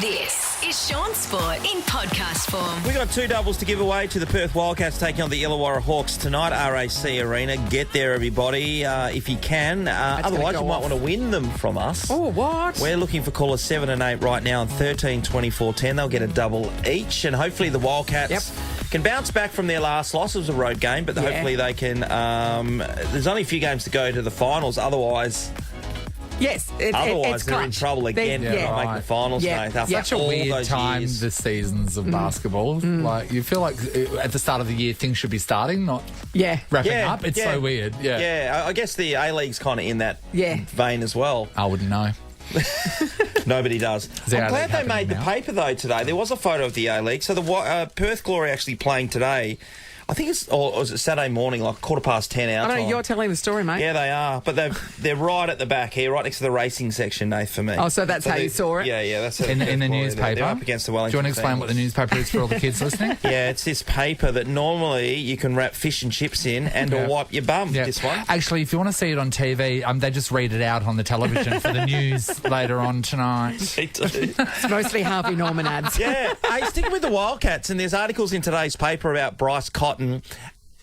This is Shaun Sport in podcast form. We got two doubles to give away to the Perth Wildcats taking on the Illawarra Hawks tonight, RAC Arena. Get there, everybody, if you can. Otherwise, you might want to win them from us. Oh, what? We're looking for callers 7 and 8 right now on 13 24 10. They'll get a double each, and hopefully the Wildcats can bounce back from their last loss. It was a road game, but hopefully they can. There's only a few games to go to the finals. Otherwise, yes, otherwise they're in trouble again to not make the finals, mate. After Such a all weird those time, years. the seasons of basketball. Like, you feel like at the start of the year things should be starting, not wrapping up. It's so weird. Yeah, I guess the A-League's kind of in that vein as well. I wouldn't know. Nobody does. I'm glad they made the paper, though, today. There was a photo of the A-League. So the Perth Glory actually playing today. I think it's, or was it Saturday morning, like 10:15 our time. I know, you're telling the story, mate. Yeah, they are. But they're right at the back here, right next to the racing section, Nath, for me. Oh, so that's how you saw it? Yeah, that's in the newspaper. They're up against the Wellington. Do you want to explain what the newspaper is for all the kids listening? Yeah, it's this paper that normally you can wrap fish and chips in and or wipe your bum. This one. Actually, if you want to see it on TV, they just read it out on the television for the news later on tonight. It's mostly Harvey Norman ads. Yeah. Hey, sticking with the Wildcats, and there's articles in today's paper about Bryce Cotton.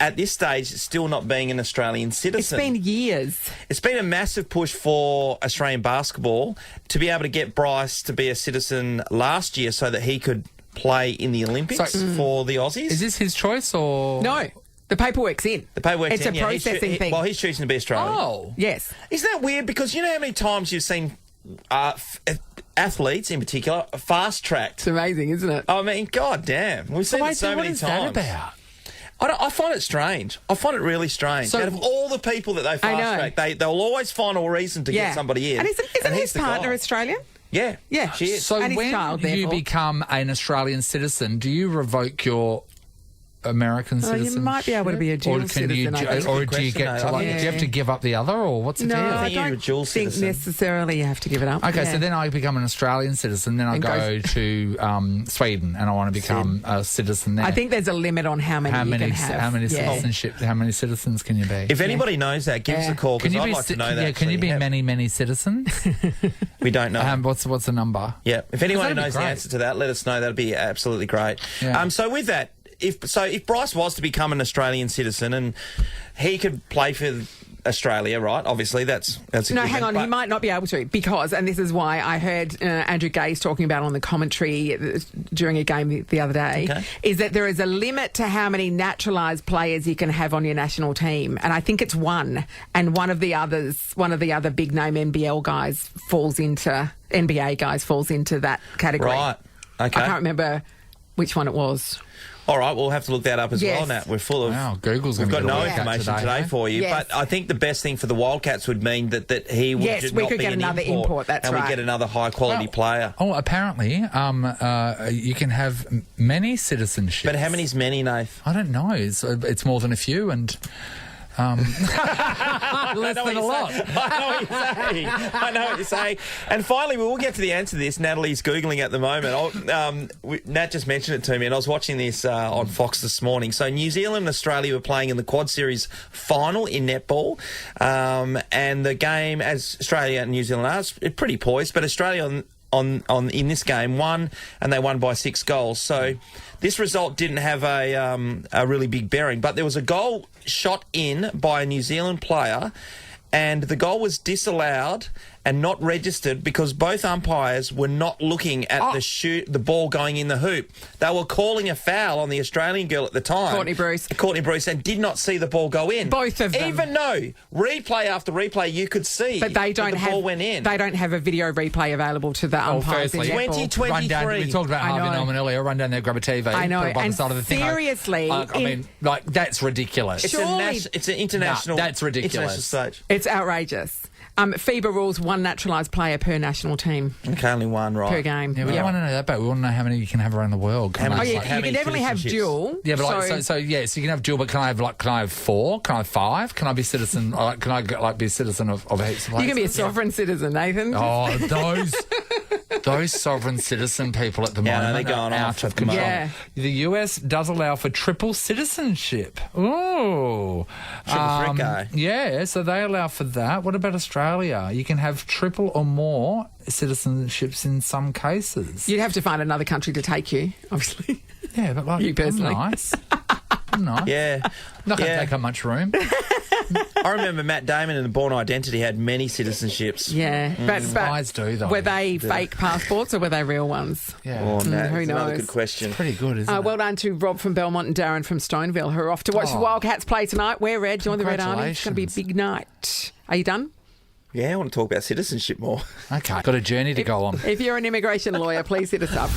At this stage, still not being an Australian citizen. It's been years. It's been a massive push for Australian basketball to be able to get Bryce to be a citizen last year so that he could play in the Olympics for the Aussies. Is this his choice or...? No. The paperwork's in. The paperwork's it's in, a processing thing. Well, he's choosing to be Australian. Oh. Yes. Isn't that weird? Because you know how many times you've seen athletes in particular fast-tracked? It's amazing, isn't it? I mean, god damn. We've seen it so many times. What is that about? I find it strange. I find it really strange. So, out of all the people that they fast-track, they'll always find a reason to get somebody in. And isn't his partner Australian? Yeah. Yeah. She is. So and when you become an Australian citizen, do you revoke your American citizenship? You might be able to be a dual citizen. Or do you get to, do you have to give up the other, or what's the deal? I think I you're a don't dual think citizen. necessarily you have to give it up. Okay, so then I become an Australian citizen, then I go to Sweden, and I want to become a citizen there. I think there's a limit on how many you can have. How many citizens can you be? If anybody knows that, give us a call, because I'd like to know that. Yeah, can you be many citizens? We don't know. What's the number? Yeah, if anyone knows the answer to that, let us know. That'd be absolutely great. Yeah. So with that, if Bryce was to become an Australian citizen and he could play for Australia, right? Obviously, that's a no. given, Hang on, he might not be able to because, and this is why I heard Andrew Gaze talking about on the commentary during a game the other day, is that there is a limit to how many naturalised players you can have on your national team, and I think it's one. And one of the other big name NBA guys falls into that category. Right. Okay. I can't remember which one it was. All right, we'll have to look that up as well, Nat. We're full of... Wow, Google's going We've to got no information today for you, but I think the best thing for the Wildcats would mean that he would we not could be get an another import. That's and right. we get another high-quality player. Oh, apparently, you can have many citizenships. But how many's many, Nath? I don't know. It's more than a few, and... less than a lot. I know what you're saying. And finally, we will get to the answer to this. Natalie's Googling at the moment. Nat just mentioned it to me, and I was watching this on Fox this morning. So New Zealand and Australia were playing in the Quad Series final in netball. And the game, as Australia and New Zealand are, pretty poised, but Australia in this game won, and they won by 6 goals. So this result didn't have a really big bearing, but there was a goal shot in by a New Zealand player, and the goal was disallowed and not registered because both umpires were not looking at the ball going in the hoop. They were calling a foul on the Australian girl at the time, Courtney Bruce, and did not see the ball go in. Both of them. Even though replay after replay you could see but they don't the ball went in. They don't have a video replay available to the umpires. Firstly, 2023. We talked about Harvey Norman earlier. Run down there, grab a TV. I know. Put it by and the side of the thing. Seriously, that's ridiculous. It's an international. That's ridiculous. International stage. It's outrageous. FIBA rules 1 naturalised player per national team. Okay, only one, right? Per game. Yeah, we don't want to know that, but we want to know how many you can have around the world. How many, you can definitely have dual. Yeah, but so you can have dual, but can I have 4? Can I have 5? Can I be citizen? Can I be a citizen of heaps of places? You can be a sovereign citizen, Nathan. Oh, those. Those sovereign citizen people at the moment they're going are off out of control. Yeah. The US does allow for triple citizenship. Ooh. Triple threat guy. Yeah, so they allow for that. What about Australia? You can have triple or more citizenships in some cases. You'd have to find another country to take you, obviously. Yeah, but like, You personally. I'm nice. I'm nice. Yeah. Not going to take up much room. I remember Matt Damon in The Born Identity had many citizenships. Yeah. But Spies do, though. were they fake passports or were they real ones? Yeah. Oh, no, who that's another knows? good question. Pretty good, isn't it? Well done to Rob from Belmont and Darren from Stoneville, who are off to watch the Wildcats play tonight. We're Red, join the Red Army. It's going to be a big night. Are you done? Yeah, I want to talk about citizenship more. Okay. Got a journey to go on. If you're an immigration lawyer, please hit us up.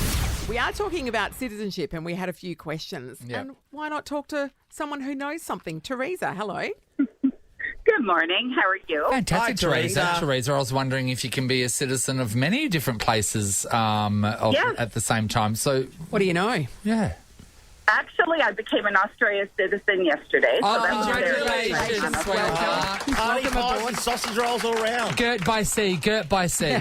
We are talking about citizenship and we had a few questions. Yep. And why not talk to someone who knows something? Teresa, hello. Good morning. How are you? Fantastic, Hi, Teresa. Teresa. Teresa, I was wondering if you can be a citizen of many different places at the same time. So, What do you know? yeah. Actually, I became an Australia citizen yesterday. So that was very Congratulations. exciting. Welcome. Party pies and sausage rolls all around. Girt by sea, girt by sea.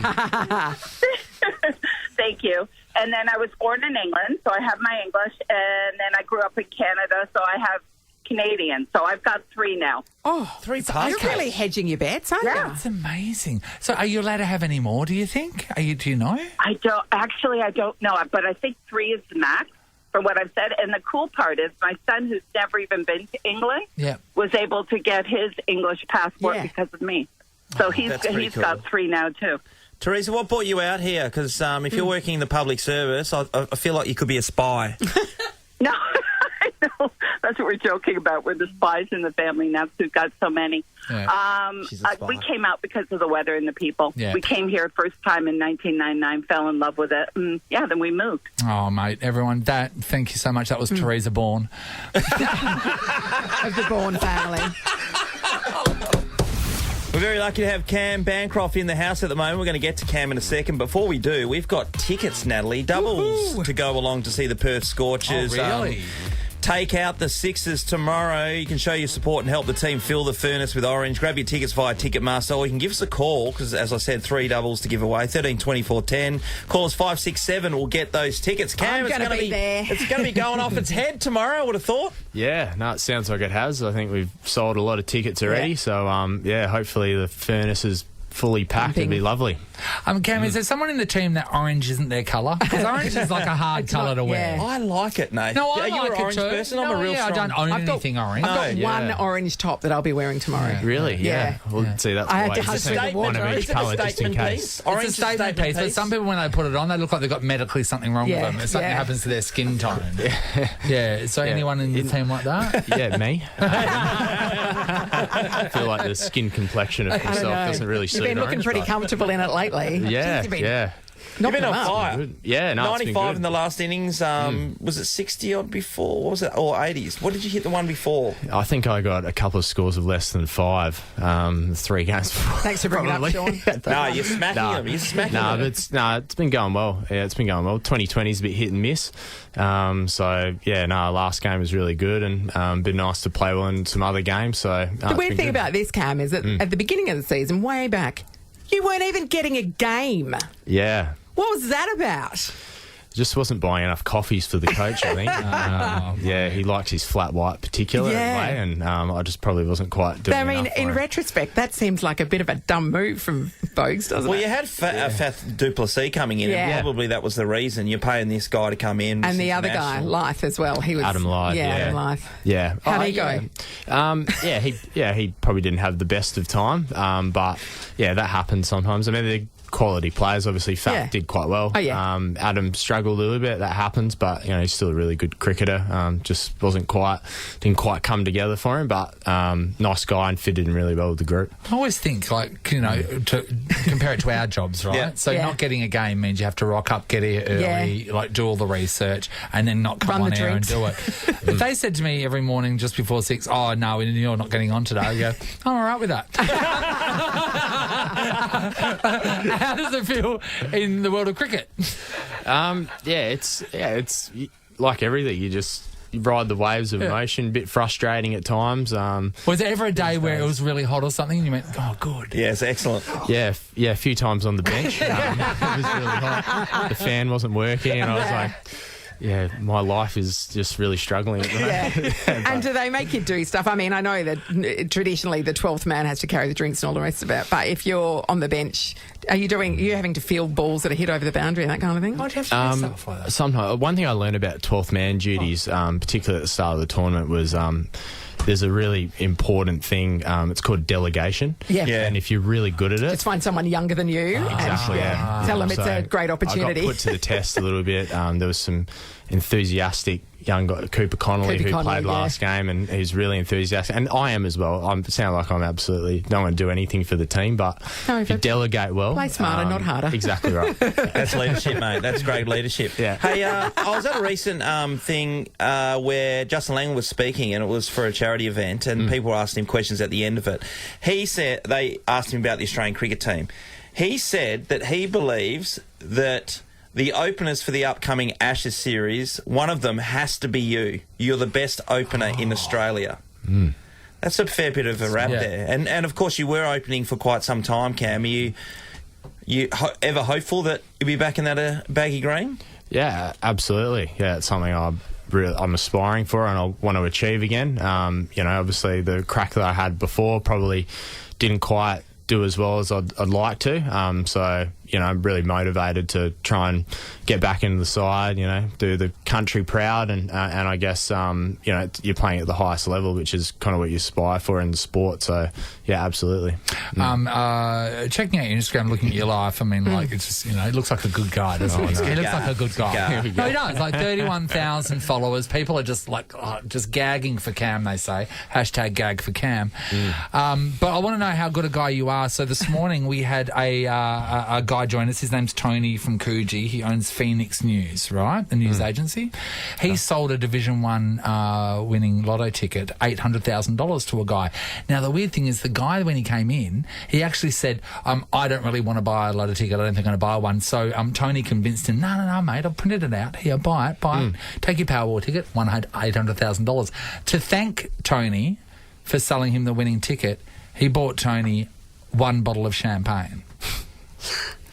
Thank you. And then I was born in England, so I have my English. And then I grew up in Canada, so I have Canadian. So I've got 3 now. Oh, 3 you're passports. really hedging your bets, aren't Yeah. That's amazing. So are you allowed to have any more, do you think? Do you know? I don't know, but I think 3 is the max for what I've said. And the cool part is my son, who's never even been to England, Yeah. was able to get his English passport Yeah. because of me. So he's that's pretty cool. got 3 now, too. Teresa, what brought you out here? Because if you're working in the public service, I feel like you could be a spy. No, I know. That's what we're joking about. We're the spies in the family now because we've got so many. Yeah. She's a spy. We came out because of the weather and the people. Yeah. We came here first time in 1999, fell in love with it. And then we moved. Oh, mate, everyone, thank you so much. That was Teresa Bourne. Of the Bourne family. We're very lucky to have Cam Bancroft in the house at the moment. We're going to get to Cam in a second. Before we do, we've got tickets, Natalie, doubles to go along to see the Perth Scorchers. Oh, really? Take out the Sixers tomorrow. You can show your support and help the team fill the furnace with orange. Grab your tickets via Ticketmaster, or you can give us a call because, as I said, 3 doubles to give away. 13 24 10. Call us 567. We'll get those tickets. Cam, I'm gonna be there. It's going to be going off its head tomorrow, I would have thought. Yeah, no, it sounds like it has. I think we've sold a lot of tickets already. Yeah. So, hopefully the furnace is fully packed. It'd be lovely. Cam, is there someone in the team that orange isn't their colour? Because orange is like a hard colour to wear. yeah. I like it, Nate. No, I Are you like an it orange too. person? No, I'm a real I strong... don't own anything orange. I've got one yeah. orange top that I'll be wearing tomorrow. Really? Yeah. Well, see, that's I had why to you have just a need statement, one of right? each Is it a colour just in statement case. piece? It's a statement piece, but some people, when they put it on, they look like they've got medically something wrong Yeah, with them. If something yeah. happens to their skin tone. Yeah. So anyone in the team like that? Yeah, me. I feel like the skin complexion of I don't myself know. doesn't really suit You've been looking orange, pretty but- comfortable in it lately. Yeah, You've been yeah. You've been on knocking 'em up. fire. Yeah, no, it's been 95 good. in the last innings. Was it 60 odd before? What was it? Or 80s? What did you hit the one before? I think I got a couple of scores of less than 5, 3 games before. Thanks for bringing it up, probably. Shaun. No, you're smacking them. You're smacking them. It's been going well. Yeah, it's been going well. 2020 is a bit hit and miss. Last game was really good and been nice to play well in some other games. So The weird thing about this, Cam, is that at the beginning of the season, way back, you weren't even getting a game. Yeah. What was that about? Just wasn't buying enough coffees for the coach, I think. He likes his flat white particular Yeah. and I just probably wasn't quite doing I mean, enough for in him. retrospect, that seems like a bit of a dumb move from Bogues, doesn't Well, it? you had Fath Duplessis coming in, Yeah. and probably that was the reason. You're paying this guy to come in. And the other guy, international. Lythe, as well. He was Adam Lythe, yeah. Adam Lythe. Yeah. How'd he go? He probably didn't have the best of time, but yeah, that happens sometimes. I mean, they're quality players. Obviously, Fat Yeah. did quite well. Oh, yeah. Adam struggled a little bit. That happens, but he's still a really good cricketer. Just didn't quite come together for him. But nice guy and fitted in really well with the group. I always think, to compare it to our jobs, right? Yeah. So Yeah. not getting a game means you have to rock up, get here early, do all the research, and then not come Run on the air and drinks. do it. If they said to me every morning just before 6, "Oh no, you're not getting on today," I go, "I'm all right with that." How does it feel in the world of cricket? It's like everything. You ride the waves of emotion. A bit frustrating at times. Was there ever a day where it was really hot or something and you went, oh, good? Yeah, it's excellent. Yeah, a few times on the bench. It was really hot. The fan wasn't working, and I was like, yeah, my life is just really struggling at the moment. And do they make you do stuff? I mean, I know that traditionally the 12th man has to carry the drinks and all the rest of it, but if you're on the bench, are you having to field balls that are hit over the boundary and that kind of thing? Why'd you have to do stuff like that? Sometimes. One thing I learned about 12th man duties, particularly at the start of the tournament, was there's a really important thing. It's called delegation. Yeah. And if you're really good at it... Just find someone younger than you. Exactly, and tell them it's a great opportunity. I got put to the test a little bit. There was some enthusiastic young guy, Cooper Connolly, who played last game, and he's really enthusiastic. And I am as well. I sound like I'm absolutely don't want to do anything for the team, but if you delegate well... Play smarter, not harder. Exactly right. That's leadership, mate. That's great leadership. Yeah. Hey, I was at a recent thing where Justin Lang was speaking, and it was for a charity event, and people were asking him questions at the end of it. They asked him about the Australian cricket team. He said that he believes that the openers for the upcoming Ashes series, one of them has to be you. You're the best opener in Australia. That's a fair bit of a rap there. And of course, you were opening for quite some time, Cam. Are you ever hopeful that you'll be back in that baggy green? Yeah, absolutely. Yeah, it's something I'm aspiring for and I want to achieve again. Obviously the crack that I had before probably didn't quite do as well as I'd like to. So, I'm really motivated to try and get back into the side, do the country proud. And I guess, you're playing at the highest level, which is kind of what you aspire for in the sport. So, yeah, absolutely. Checking out your Instagram, looking at your life, I mean, it's just, it looks like a good guy, doesn't it? He looks like a good guy. No, he does. Like 31,000 followers. People are just just gagging for Cam, they say. # gag for Cam. But I want to know how good a guy you are. So this morning we had a guy join us. His name's Tony from Coogee. He owns Phoenix News, right? The news agency. He sold a Division 1 winning lotto ticket, $800,000 to a guy. Now, the weird thing is the guy, when he came in, he actually said, I don't really want to buy a lotto ticket. I don't think I'm going to buy one. So Tony convinced him, no, mate, I've printed it out. Here, buy it. Take your Powerball ticket, $800,000. To thank Tony for selling him the winning ticket, he bought Tony one bottle of champagne.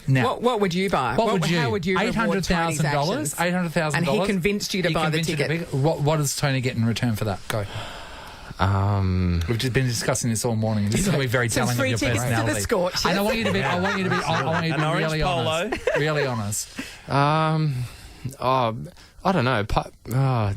Now, what would you buy? How would you $800,000? $800,000. And he convinced you to buy the ticket. What does Tony get in return for that? Go. We've just been discussing this all morning. This is going to be very telling of your personality. Free tickets to the Scorchers. And I want you to be really honest. Really honest. I don't know.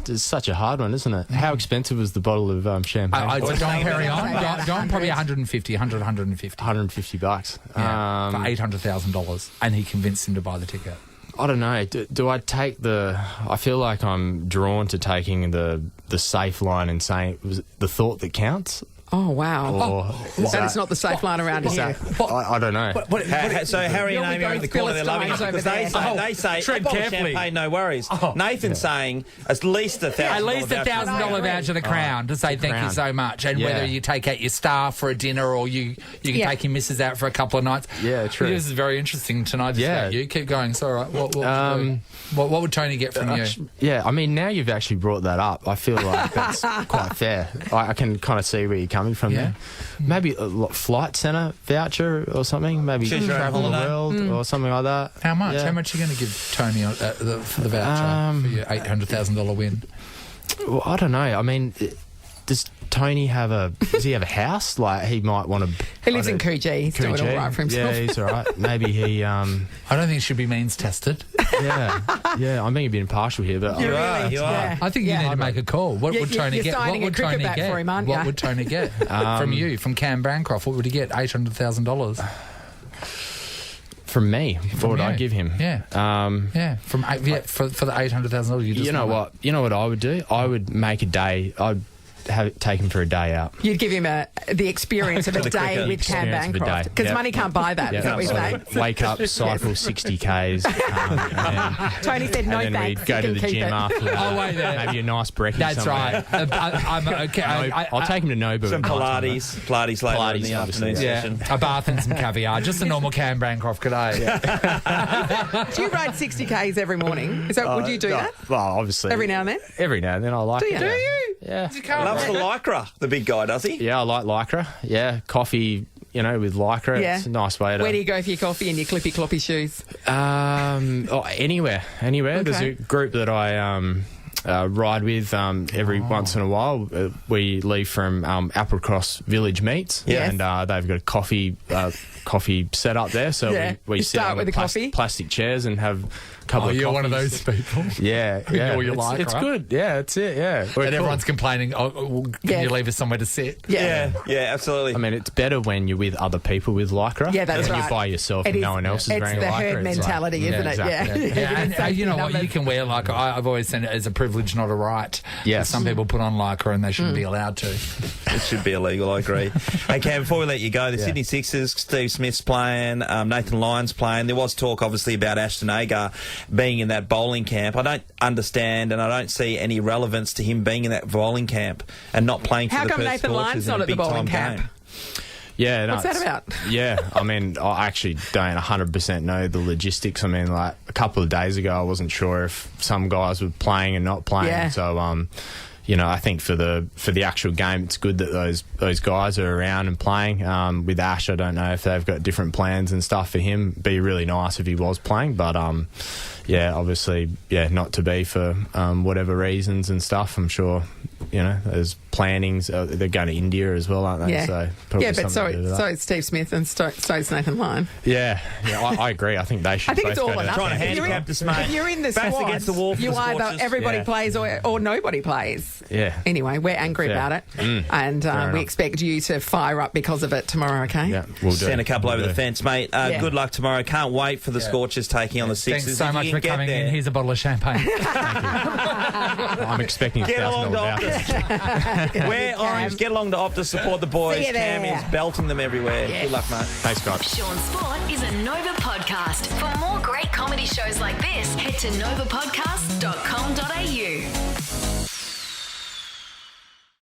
It's such a hard one, isn't it? How expensive was the bottle of champagne? Don't carry on. Don't probably $150. $150. Yeah, for $800,000, and he convinced him to buy the ticket. I don't know. Do I take I feel like I'm drawn to taking the safe line and saying it was the thought that counts. Oh, wow. It's not the safe line around here. I don't know. So Harry and Amy are in the corner, they're loving it because they say tread carefully. Champagne, no worries. Nathan's saying at least $1,000. At least $1,000 voucher to the Crown to say thank you so much. And whether you take out your staff for a dinner or you can take your missus out for a couple of nights. Yeah, true. This is very interesting tonight. Yeah. You keep going. It's all right. What would Tony get from you? Yeah, I mean, now you've actually brought that up. I feel like that's quite fair. I can kind of see where you're coming from there. Maybe a flight centre voucher or something. Maybe travel the world or something like that. How much? Yeah. How much are you going to give Tony for the voucher for your $800,000 win? Well, I don't know. I mean, does Tony have a house? Like, he might want to... He lives in Coogee. He's doing all right for himself. Yeah, he's all right. Maybe he... I don't think it should be means tested. Yeah, I'm being a bit impartial here, but... You are. Yeah. I think you need to make a call. What would Tony get? What would Tony get? For him, aren't you? What would Tony get from you, from Cam Bancroft? What would he get? $800,000. From me, what would I give him? Yeah, for the $800,000. You know what I would do? I would make a day. I'd take him for a day out. You'd give him the experience of a day with Cam Bancroft. Because money can't buy that, is what we say. Wake up, cycle 60 Ks. Tony said no and then thanks. we'd go to the gym after that. Oh, wait there. Maybe a nice brekkie That's somewhere. right. I'll take him to Nobu. Some Pilates later in the afternoon session. A bath and some caviar. Just a normal Cam Bancroft gday. Do you ride 60 Ks every morning? Would you do that? Well, obviously. Every now and then? Every now and then I like it. Do you? Yeah. Loves the lycra, the big guy, does he? Yeah, I like lycra. Yeah, coffee, with lycra. Yeah. It's a nice way to... Where do you go for your coffee and your clippy-cloppy shoes? Anywhere. Okay. There's a group that I ride with every once in a while. We leave from Applecross Village Meats, and they've got a coffee set up there. So we sit on the plastic chairs and have a couple of you're coffees. one of those people. Yeah. All you like, it's right? good. Yeah, that's it. Yeah. And everyone's complaining, can you leave us somewhere to sit? Yeah, absolutely. I mean, it's better when you're with other people with lycra. Yeah, that's than right. You're by yourself and no one else is wearing lycra. It's the herd mentality, isn't it? Exactly. Yeah. And you know what? You can wear I've always seen it as a privilege, not a right. Yes. Some people put on lycra and they shouldn't be allowed to. It should be illegal, I agree. Hey, Cam, before we let you go, the Sydney Sixers, Steve Smith's playing, Nathan Lyon's playing. There was talk, obviously, about Ashton Agar being in that bowling camp. I don't understand and I don't see any relevance to him being in that bowling camp and not playing for the Perth Nathan Lyon's Scorchers in not a at the bowling big-time camp? game. Yeah, no, What's that about? Yeah, I mean, I actually don't 100% know the logistics. I mean, like a couple of days ago, I wasn't sure if some guys were playing and not playing. Yeah. So, I think for the actual game, it's good that those guys are around and playing. With Ash, I don't know if they've got different plans and stuff for him. Be really nice if he was playing, but obviously, not to be for whatever reasons and stuff. I'm sure, there's plannings. They're going to India as well, aren't they? Yeah. So probably but so that. is Steve Smith and so's Nathan Lyon. Yeah, I agree. I think they should. I think both it's all go or to- nothing. Trying to handicap this, mate. If you're in the Backs squad, against the wall for you the either Scorchers. everybody Yeah. plays or nobody plays. Yeah. Anyway, we're angry Fair. about it, and we enough. expect you to fire up because of it tomorrow. Okay? Yeah, we'll do. Send a couple over the fence, mate. Good luck tomorrow. Can't wait for the Scorchers taking on the Sixers. Thanks so If much you for can coming get in. there, Here's a bottle of champagne. I'm expecting Get along to $1,000 Optus. Wear orange. Get along to Optus. Support the boys. See you Cam there. is belting them everywhere. Yes. Good luck, mate. Thanks, guys. Shaun Sport is a Nova podcast. For more great comedy shows like this, head to novapodcast.com.au.